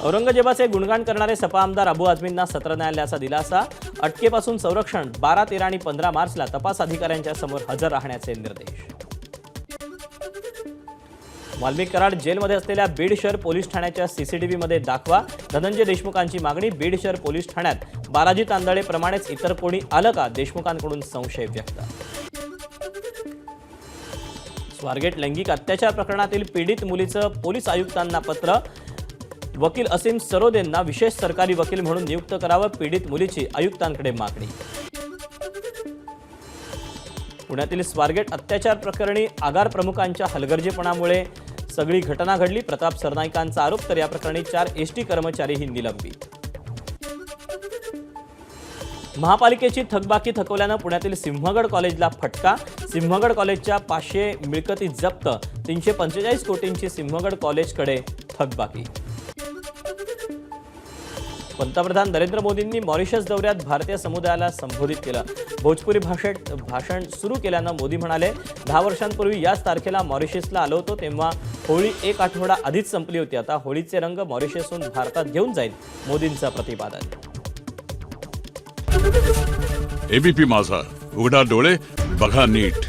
औरंगजेबाचे गुणगान करणारे सपा आमदार अबू आझमींना सत्र न्यायालयाचा दिलासा। अटकेपासून संरक्षण। 12, 13 आणि 15 मार्चला तपास अधिकाऱ्यांच्या समोर हजर राहण्याचे निर्देश। वाल्मिक कराड जेलमध्ये असलेल्या बीड शहर पोलीस ठाण्याच्या सीसीटीव्हीमध्ये दाखवा। धनंजय देशमुखांची मागणी। बीड शहर पोलीस ठाण्यात बालाजी तांदळेप्रमाणेच इतर कोणी आलं का? देशमुखांकडून संशय व्यक्त। स्वारगेट लैंगिक अत्याचार प्रकरणातील पीडित मुलीचं पोलीस आयुक्तांना पत्र। वकील असीम सरोदेंना विशेष सरकारी वकील म्हणून नियुक्त करावं। पीडित मुलीची आयुक्तांकडे मागणी। पुण्यातील स्वारगेट अत्याचार प्रकरणी आगार प्रमुखांच्या हलगर्जीपणामुळे सगळी घटना घडली। प्रताप सरनाईकांचा आरोप। तर या प्रकरणी 4 एसटी कर्मचारीही निलंबित। महापालिकेची थकबाकी थकवल्यानं पुण्यातील सिंहगड कॉलेजला फटका। सिंहगड कॉलेजच्या 500 मिळकती जप्त। 345 कोटींची सिंहगड कॉलेजकडे थकबाकी। पंतप्रधान नरेंद्र मोदींनी मॉरिशस दौऱ्यात भारतीय समुदायाला संबोधित केलं। भोजपुरी भाषेत भाषण सुरू केल्यानं मोदी म्हणाले, 10 वर्षांपूर्वी याच तारखेला मॉरिशसला आलो होतो, तेव्हा होळी 1 आठवडा आधीच संपली होती। आता होळीचे रंग मॉरिशसहून भारतात घेऊन जाईल, मोदींचं प्रतिपादन। एबीपी माझा, उघडा डोळे बघा नीट।